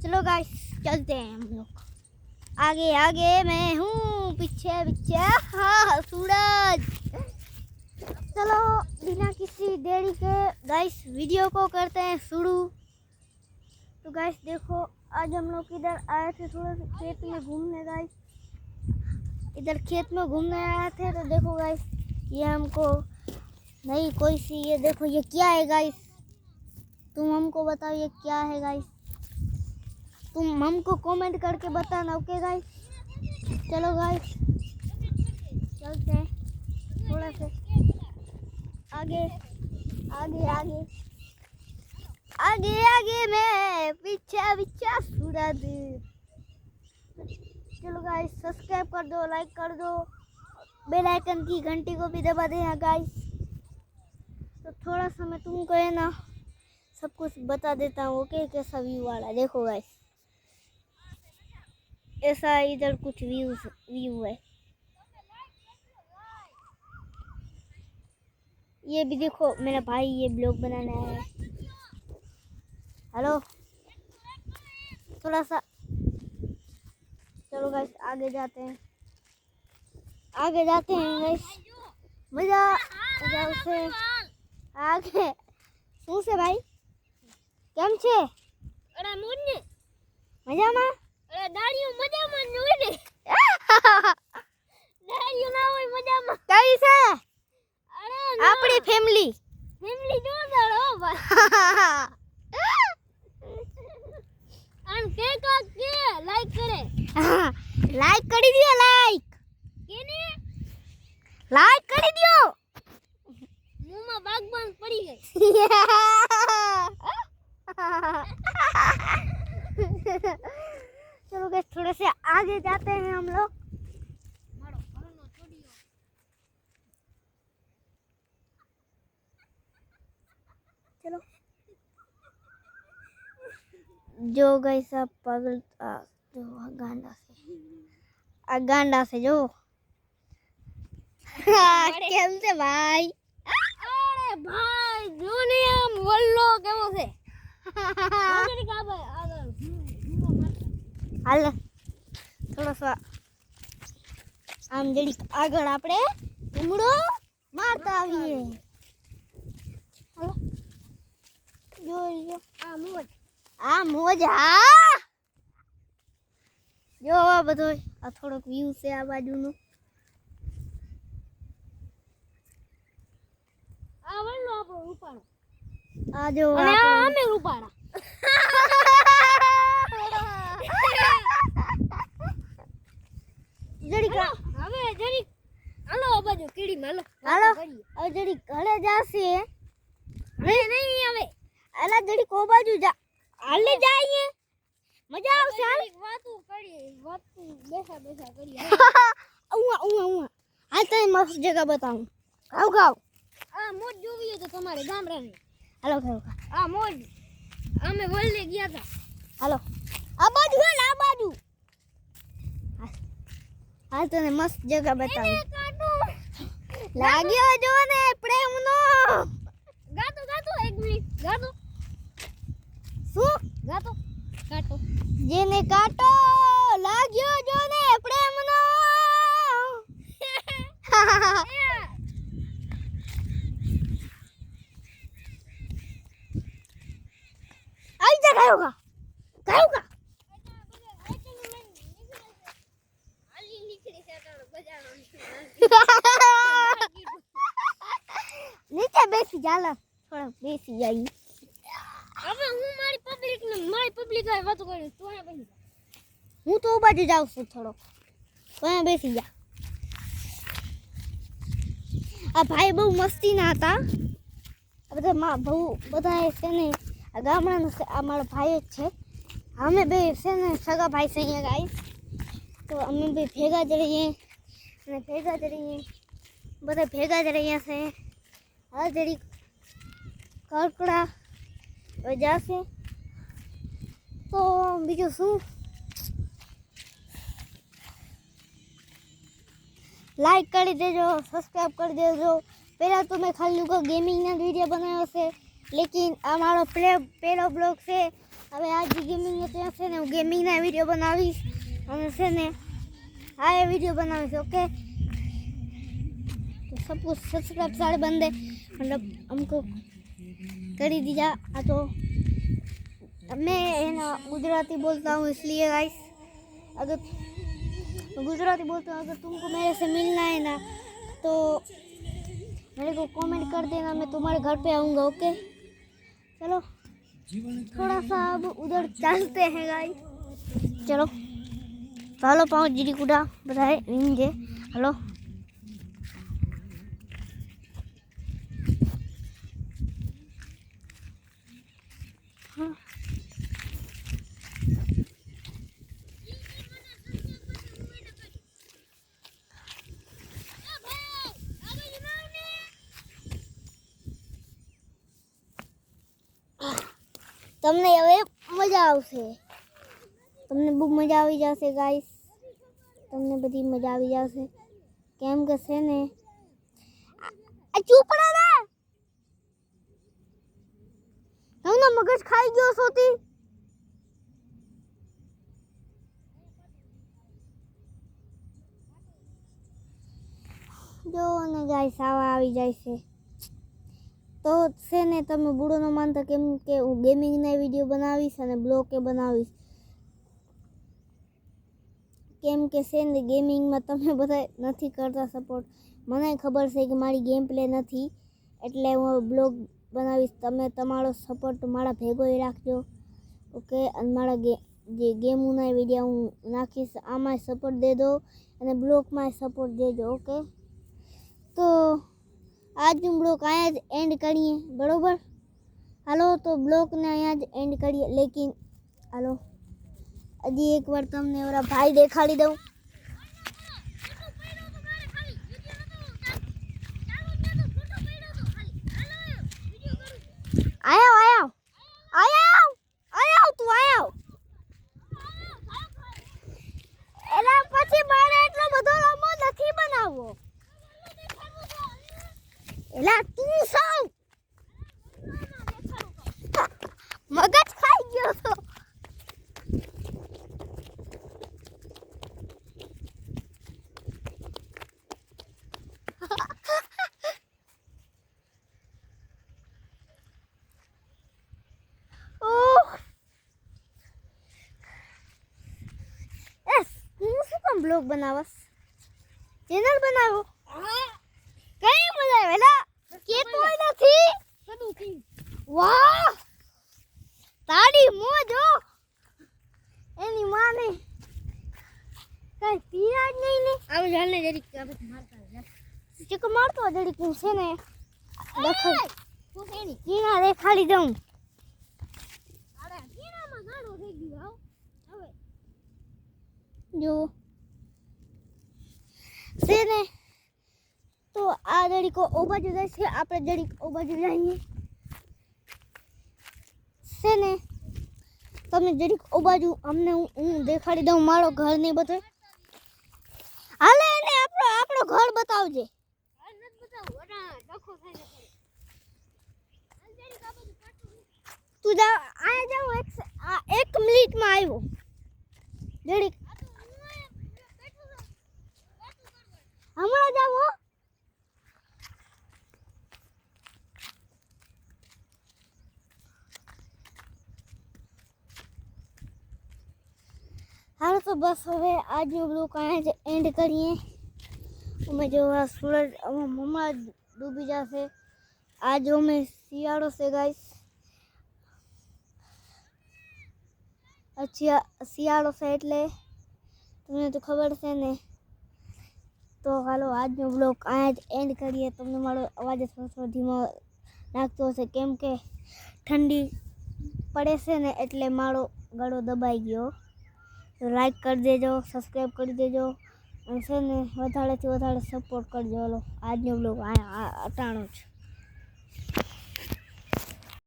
चलो गाइस चलते हैं हम लोग। आगे आगे मैं हूँ, पीछे पीछे हाँ सूरज। चलो बिना किसी देरी के गाइस वीडियो को करते हैं शुरू। तो गाइस देखो, आज हम लोग इधर आए थे थोड़ा खेत में घूमने। गाइस इधर खेत में घूमने आए थे तो देखो गाइस, ये हमको नहीं कोई सी, ये देखो ये क्या है गाइस, तुम हमको बताओ ये क्या है गाइस, तुम हमको कमेंट करके बताना। ओके गाइस, चलो गाइस चलते हैं थोड़ा से आगे आगे आगे आगे आगे मैं पीछे पीछे सूरज। चलो गाइस सब्सक्राइब कर दो, लाइक कर दो, बेल आइकन की घंटी को भी दबा देना गाइस। तो थोड़ा सा मैं तुमको है ना सब कुछ बता देता हूँ। ओके, कैसा व्यू आ रहा है देखो गाइस, ऐसा इधर कुछ व्यू है। ये भी देखो मेरा भाई ये ब्लॉग बनाना है। हेलो थोड़ा सा चलो गाइस आगे जाते हैं गाइस। मजा से आगे શું છે ભાઈ, કેમ છે? અરે મૂડ ને મજામાં? અરે દાડીઓ મજામાં ન હોય ને દાડીઓ ના હોય મજામાં કઈ છે? અરે આપણી ફેમિલી જોરદાર હો ભાઈ આમ કે લાઈક કરે લાઈક કરી દિયો, લાઈક કેને લાઈક કરી દિયો। मुंह में बागबान पड़ी गई चलो गाइस थोड़े से आगे जाते हैं हम लोग। चलो जो गाइस आप पागल जो गांडा से जो કેમ છે ભાઈ? અરે ભાઈ જો ને આમ વલ્લો કેવો છે હાલ થોડો સો આમ જડી આગળ આપણે ઉમડો મારતા આવીએ। હાલો જો આ મોજ હા જો આ બધો આ થોડોક વ્યૂ છે આ બાજુનો। આ જો અમે રૂપાડા જડી હવે જડી હાલો આ બાજુ કીડી માં હાલો હવે જડી ઘરે જાશે નહીં હવે આલા જડી કો બાજુ જા હાલે જાઈએ મજા આવશે હાલ વાતું બેસા કરી ઉવા હાલ તને મસ્ત જગ્યા બતાવું। ગાવ આ મોજ જોવી હોય તો તમારે ગામડાની હાલો આ મોજ અમે વલ્લે ગયા હતા। હાલો આ બાજુ આ બાજુ હાલ તને મસ્ત જગ્યા બતાવું। લાગ્યો જો ને પ્રેમનો ગાતો 1 મિનિટ ગાતો શું ગાતો જેને કાટો લાગ્યો જો ને પ્રેમનો आई जा गायोगा नीचे बेसी जाला थोड़ा बेसी जाई। હવે હું મારી પબ્લિક આ વાતો કરું તો અહીંયા બેસી જા, હું તો બાજુ જાઉં છું થોડો તો અહીંયા બેસી જા। આ ભાઈ બહુ મસ્તી ના હતા, આ બધા બધા છે ને આ ગામડાનો છે, આ મારો ભાઈ જ છે। અમે બે છે ને સગા ભાઈ છે અહીંયા ગાઈસ, તો અમે બે ભેગા જ રહીએ અને બધા ભેગા જ રહ્યા છે। આ જરી કડકડા જશે તો બીજું શું, લાઈક કરી દેજો, સબસ્ક્રાઈબ કરી દેજો। પહેલાં તો મેં ખાલી લોકો ગેમિંગના વિડીયો બનાવ્યો છે, લેકિન આ મારો પહેલો બ્લોગ છે હવે આજ ગેમિંગ ત્યાં છે ને હું ગેમિંગના વિડીયો બનાવીશ અને છે ને આ વિડીયો બનાવીશ ओके। तो सबको सब्सक्राइब सारे बंदे मतलब हमको कर ही दीजिए। तो मैं है ना गुजराती बोलता हूँ इसलिए गाइस अगर गुजराती बोलता हूँ अगर तुमको मेरे से मिलना है ना तो मेरे को कमेंट कर देना, मैं तुम्हारे घर पे आऊँगा ओके। चलो थोड़ा सा अब उधर चलते हैं गाइस। चलो हेलो पाँच जीडी कुड़ा बताए रिंगे हेलो हाँ તમને હવે મજા આવશે, તમને બહુ મજા આવી જશે ગાઈસ, તમને બધી મજા આવી જશે કેમ કે છે ને ચૂપ રહે ને હું મગજ ખાઈ ગયો સોતી। જો ને ગાઈસ આવા આવી જાય છે તો છે ને તમે બુડો ન માનતા કેમ કે હું ગેમિંગના વિડીયો બનાવીશ અને બ્લોગ એ બનાવીશ કેમ કે છે ને ગેમિંગમાં તમે બધા નથી કરતા સપોર્ટ, મને ખબર છે કે મારી ગેમ પ્લે નથી એટલે હું બ્લોગ બનાવીશ। તમે તમારો સપોર્ટ મારા ભેગો રાખજો ઓકે અને મારા જે ગેમના વિડીયો હું નાખીશ આમાં સપોર્ટ દેજો અને બ્લોગમાં સપોર્ટ દેજો ઓકે। તો આજનું બ્લોગ અહીંયા જ એન્ડ કરીએ બરોબર। હાલો તો બ્લોગને અહીંયા જ એન્ડ કરીએ લેકિન હાલો હજી એકવાર તમને ઓરા ભાઈ દેખાડી દઉં। આયો આયો આયો આયો તું આયો એલા પછી મારે એટલો બધો લાંબો નથી બનાવવો એલા તું સૌ મગજ ખાઈ ગયો તો ब्लॉग बनावस चैनल बनावो कई मजा आवेला के कोई નથી સદુથી વાહ તારી મોજો એની માને કઈ પીરા જ નહીં ને આવ જાને જરી મારતા ચક મારતો જડી કુ છે ને દેખાય તું એની કીના દેખાડી દઉં અરે કીનામાં ગાડો થઈ ગયો હવે જો से ने तो आ जड़ी को ओ बाजू जैसे आपने जड़ी ओ बाजू जाइए से ने तमने जड़ी ओ बाजू हमने हूं देखाड़ी दऊं मारो घर नहीं बता हाले ने आपरो आपरो घर बतावजे हाल नत बताव ओना डखो थाई जड़ी का बाजू काटू तू जा आया जाऊ एक मिनिट में आयो जड़ी हमारा जाओ हाल तो बस हवे आज ब्लॉग आया एंड करिए मैं जो सूरज मम्मा डूबी जासे आज में सियाड़ो से गाइस अच्छा सियाड़ो से एटले तुम्हें तो खबर से ने तो हालो आज ब्लॉग आया एंड करिए। तुमने मारो अवाज थोड़ो धीमो लागतो हशे केम के ठंडी पड़े से ने एटले मारो गळो दबाई गयो। तो लाइक कर देजो सब्सक्राइब कर देजो અને છે ને વધારેથી વધારે સપોર્ટ કરજો। હાલો આજનો બ્લોગ આ અટાણો છે।